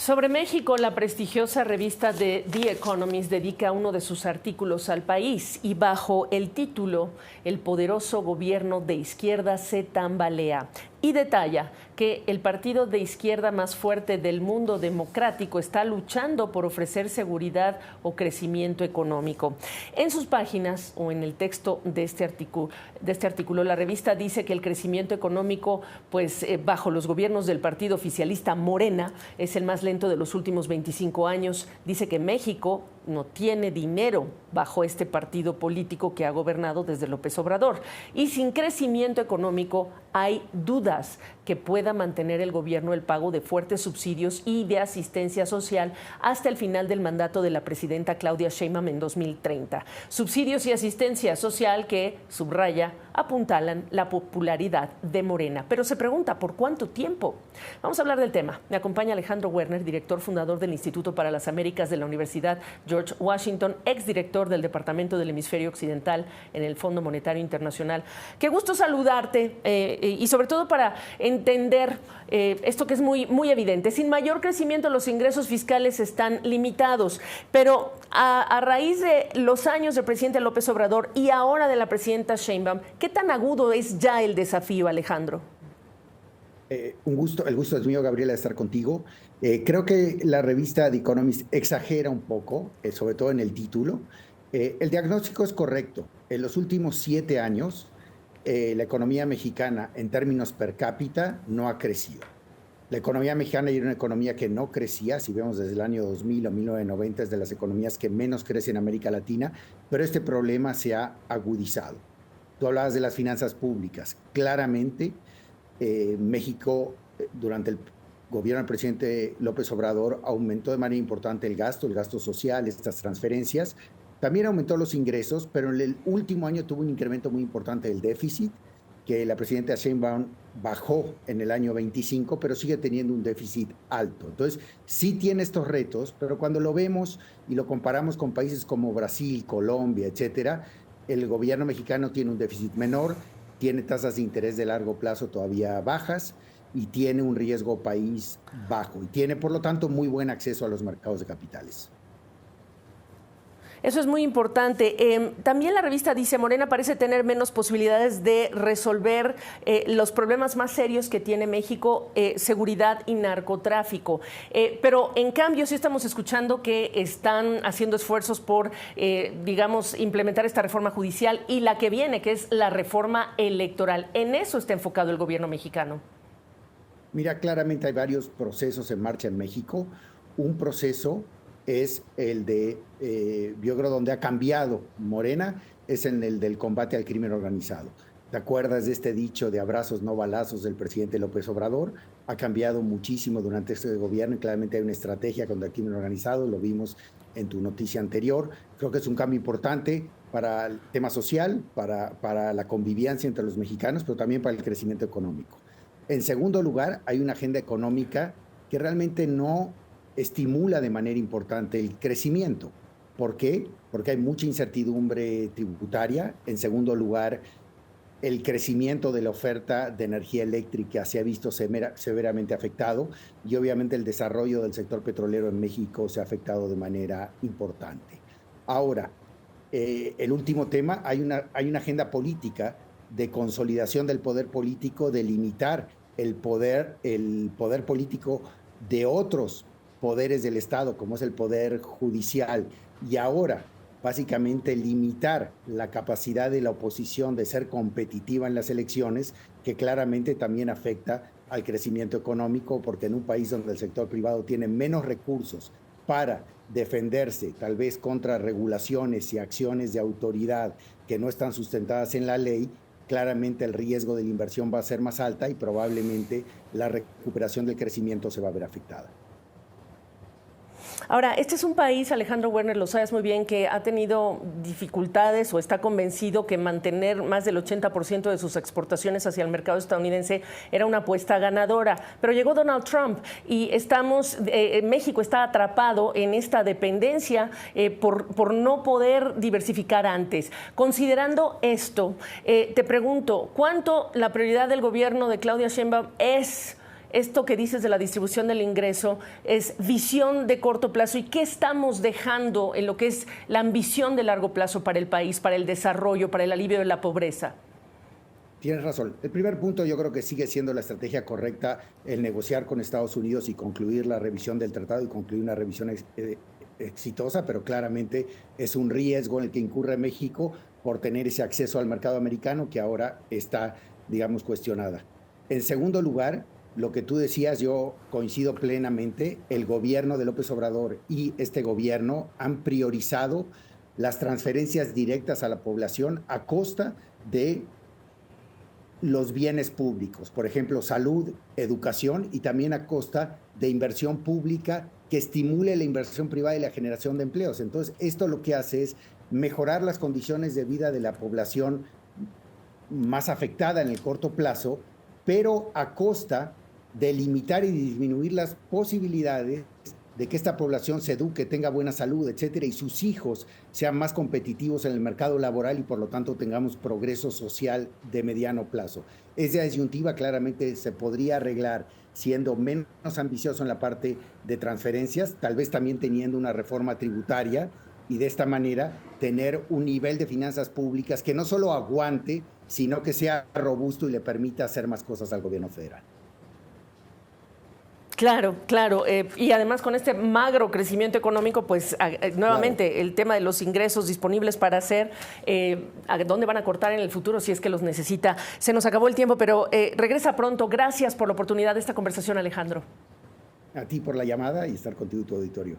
Sobre México, la prestigiosa revista de The Economist dedica uno de sus artículos al país y bajo el título "El poderoso gobierno de izquierda se tambalea", y detalla que el partido de izquierda más fuerte del mundo democrático está luchando por ofrecer seguridad o crecimiento económico. En sus páginas o en el texto de este artículo, la revista dice que el crecimiento económico, bajo los gobiernos del partido oficialista Morena, es el más lento de los últimos 25 años. Dice que México no tiene dinero bajo este partido político que ha gobernado desde López Obrador. Y sin crecimiento económico hay dudas que pueda mantener el gobierno el pago de fuertes subsidios y de asistencia social hasta el final del mandato de la presidenta Claudia Sheinbaum en 2030. Subsidios y asistencia social que, subraya, apuntalan la popularidad de Morena. Pero se pregunta, ¿por cuánto tiempo? Vamos a hablar del tema. Me acompaña Alejandro Werner, director fundador del Instituto para las Américas de la Universidad George Washington, exdirector del Departamento del Hemisferio Occidental en el Fondo Monetario Internacional. Qué gusto saludarte y sobre todo para entender esto que es muy evidente. Sin mayor crecimiento, los ingresos fiscales están limitados, pero a raíz de los años del presidente López Obrador y ahora de la presidenta Sheinbaum, ¿qué tan agudo es ya el desafío, Alejandro? El gusto es mío, Gabriela, de estar contigo. Creo que la revista The Economist exagera un poco, sobre todo en el título. El diagnóstico es correcto. En los últimos 7 años, la economía mexicana, en términos per cápita, no ha crecido. La economía mexicana era una economía que no crecía, si vemos desde el año 2000 o 1990, es de las economías que menos crece en América Latina, pero este problema se ha agudizado. Tú hablabas de las finanzas públicas. Claramente, México, durante el gobierno del presidente López Obrador, aumentó de manera importante el gasto social, estas transferencias. También aumentó los ingresos, pero en el último año tuvo un incremento muy importante del déficit, que la presidenta Sheinbaum bajó en el año 25, pero sigue teniendo un déficit alto. Entonces, sí tiene estos retos, pero cuando lo vemos y lo comparamos con países como Brasil, Colombia, etcétera, el gobierno mexicano tiene un déficit menor, tiene tasas de interés de largo plazo todavía bajas y tiene un riesgo país bajo y tiene, por lo tanto, muy buen acceso a los mercados de capitales. Eso es muy importante. También la revista dice, Morena parece tener menos posibilidades de resolver los problemas más serios que tiene México, seguridad y narcotráfico. Pero en cambio sí estamos escuchando que están haciendo esfuerzos por, implementar esta reforma judicial y la que viene, que es la reforma electoral. En eso está enfocado el gobierno mexicano. Mira, claramente hay varios procesos en marcha en México. Un proceso es el de, yo creo, donde ha cambiado Morena, es en el del combate al crimen organizado. ¿Te acuerdas de este dicho de abrazos, no balazos del presidente López Obrador? Ha cambiado muchísimo durante este gobierno y claramente hay una estrategia contra el crimen organizado, lo vimos en tu noticia anterior. Creo que es un cambio importante para el tema social, para la convivencia entre los mexicanos, pero también para el crecimiento económico. En segundo lugar, hay una agenda económica que realmente no estimula de manera importante el crecimiento. ¿Por qué? Porque hay mucha incertidumbre tributaria. En segundo lugar, el crecimiento de la oferta de energía eléctrica se ha visto severamente afectado y obviamente el desarrollo del sector petrolero en México se ha afectado de manera importante. Ahora, el último tema, hay una agenda política de consolidación del poder político, de limitar el poder político de otros poderes del Estado, como es el poder judicial, y ahora básicamente limitar la capacidad de la oposición de ser competitiva en las elecciones, que claramente también afecta al crecimiento económico, porque en un país donde el sector privado tiene menos recursos para defenderse, tal vez contra regulaciones y acciones de autoridad que no están sustentadas en la ley, claramente el riesgo de la inversión va a ser más alta y probablemente la recuperación del crecimiento se va a ver afectada. Ahora, este es un país, Alejandro Werner, lo sabes muy bien, que ha tenido dificultades o está convencido que mantener más del 80% de sus exportaciones hacia el mercado estadounidense era una apuesta ganadora. Pero llegó Donald Trump y México está atrapado en esta dependencia por no poder diversificar antes. Considerando esto, te pregunto, ¿cuánto la prioridad del gobierno de Claudia Sheinbaum es esto que dices de la distribución del ingreso es visión de corto plazo y qué estamos dejando en lo que es la ambición de largo plazo para el país, para el desarrollo, para el alivio de la pobreza. Tienes razón. El primer punto yo creo que sigue siendo la estrategia correcta, el negociar con Estados Unidos y concluir la revisión del tratado y concluir una revisión exitosa, pero claramente es un riesgo en el que incurre México por tener ese acceso al mercado americano que ahora está, digamos, cuestionada. En segundo lugar, lo que tú decías, yo coincido plenamente, el gobierno de López Obrador y este gobierno han priorizado las transferencias directas a la población a costa de los bienes públicos, por ejemplo, salud, educación, y también a costa de inversión pública que estimule la inversión privada y la generación de empleos. Entonces, esto lo que hace es mejorar las condiciones de vida de la población más afectada en el corto plazo, pero a costa de limitar y disminuir las posibilidades de que esta población se eduque, tenga buena salud, etcétera, y sus hijos sean más competitivos en el mercado laboral y por lo tanto tengamos progreso social de mediano plazo. Esa disyuntiva claramente se podría arreglar siendo menos ambicioso en la parte de transferencias, tal vez también teniendo una reforma tributaria y de esta manera tener un nivel de finanzas públicas que no solo aguante, sino que sea robusto y le permita hacer más cosas al gobierno federal. Claro, claro. Y además con este magro crecimiento económico, pues nuevamente claro, el tema de los ingresos disponibles para hacer, a dónde van a cortar en el futuro si es que los necesita. Se nos acabó el tiempo, pero regresa pronto. Gracias por la oportunidad de esta conversación, Alejandro. A ti por la llamada y estar contigo y tu auditorio.